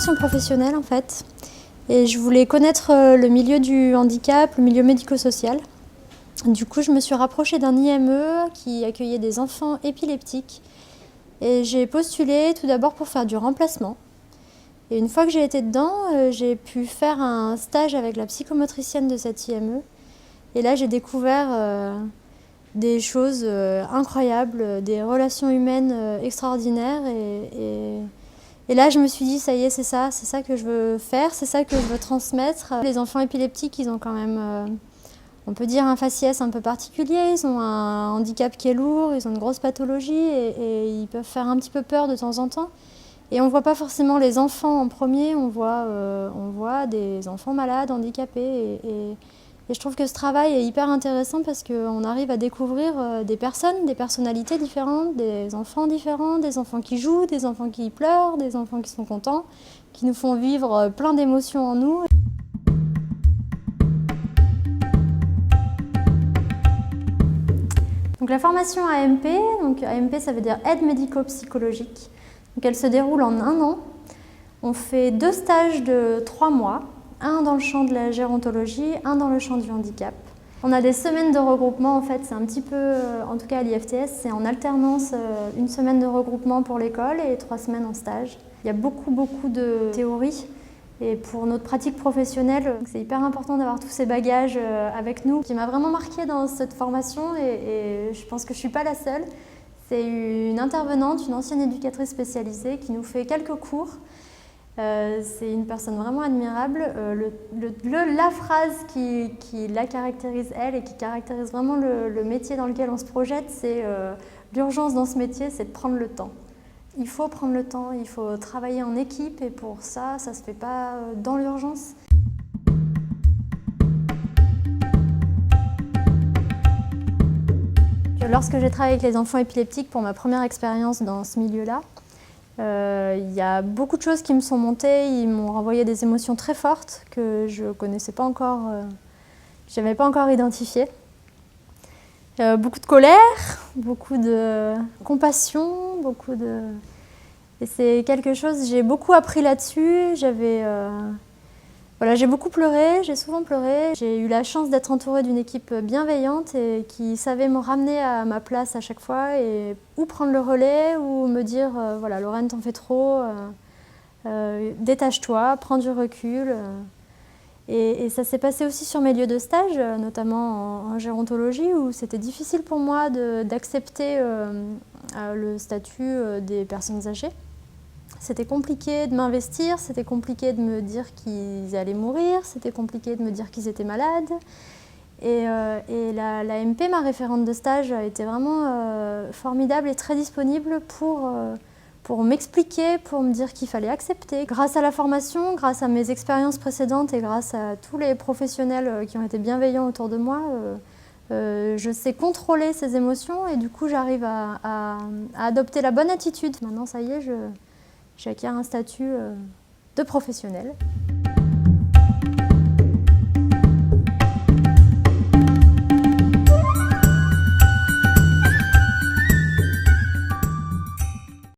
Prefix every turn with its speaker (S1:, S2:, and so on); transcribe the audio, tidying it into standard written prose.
S1: reconversion professionnelle en fait. Et je voulais connaître le milieu du handicap, le milieu médico-social. Du coup, je me suis rapprochée d'un IME qui accueillait des enfants épileptiques. Et j'ai postulé tout d'abord pour faire du remplacement. Et une fois que j'ai été dedans, j'ai pu faire un stage avec la psychomotricienne de cette IME. Et là, j'ai découvert des choses incroyables, des relations humaines extraordinaires. Et là, je me suis dit, ça y est, c'est ça que je veux faire, c'est ça que je veux transmettre. Les enfants épileptiques, ils ont quand même, on peut dire, un faciès un peu particulier. Ils ont un handicap qui est lourd, ils ont une grosse pathologie et ils peuvent faire un petit peu peur de temps en temps. Et on ne voit pas forcément les enfants en premier, on voit des enfants malades, handicapés. Et je trouve que ce travail est hyper intéressant parce qu'on arrive à découvrir des personnes, des personnalités différentes, des enfants différents, des enfants qui jouent, des enfants qui pleurent, des enfants qui sont contents, qui nous font vivre plein d'émotions en nous. Donc la formation AMP, donc AMP ça veut dire aide médico-psychologique. Donc elle se déroule en 1 an. On fait 2 stages de 3 mois. Un dans le champ de la gérontologie, un dans le champ du handicap. On a des semaines de regroupement, en fait, c'est un petit peu, en tout cas à l'IFTS, c'est en alternance, 1 semaine de regroupement pour l'école et 3 semaines en stage. Il y a beaucoup de théorie et pour notre pratique professionnelle, c'est hyper important d'avoir tous ces bagages avec nous. Ce qui m'a vraiment marquée dans cette formation, et je pense que je ne suis pas la seule, c'est une intervenante, une ancienne éducatrice spécialisée qui nous fait quelques cours. C'est une personne vraiment admirable. La phrase qui la caractérise elle et qui caractérise vraiment le métier dans lequel on se projette, c'est l'urgence dans ce métier, c'est de prendre le temps. Il faut prendre le temps, il faut travailler en équipe et pour ça, ça ne se fait pas dans l'urgence. Lorsque j'ai travaillé avec les enfants épileptiques pour ma première expérience dans ce milieu-là, il y a beaucoup de choses qui me sont montées, ils m'ont renvoyé des émotions très fortes que je ne connaissais pas encore, je n'avais pas encore identifiées. Beaucoup de colère, beaucoup de compassion, Et c'est quelque chose, j'ai beaucoup appris là-dessus, j'ai beaucoup pleuré, j'ai souvent pleuré. J'ai eu la chance d'être entourée d'une équipe bienveillante et qui savait me ramener à ma place à chaque fois et ou prendre le relais ou me dire voilà, Lorraine, t'en fais trop, détache-toi, prends du recul. Et ça s'est passé aussi sur mes lieux de stage, notamment en gérontologie, où c'était difficile pour moi d'accepter le statut des personnes âgées. C'était compliqué de m'investir, c'était compliqué de me dire qu'ils allaient mourir, c'était compliqué de me dire qu'ils étaient malades. Et la MP, ma référente de stage, a été vraiment formidable et très disponible pour m'expliquer, pour me dire qu'il fallait accepter. Grâce à la formation, grâce à mes expériences précédentes et grâce à tous les professionnels qui ont été bienveillants autour de moi, je sais contrôler ces émotions et du coup j'arrive à adopter la bonne attitude. Maintenant, ça y est, j'acquiers un statut de professionnel.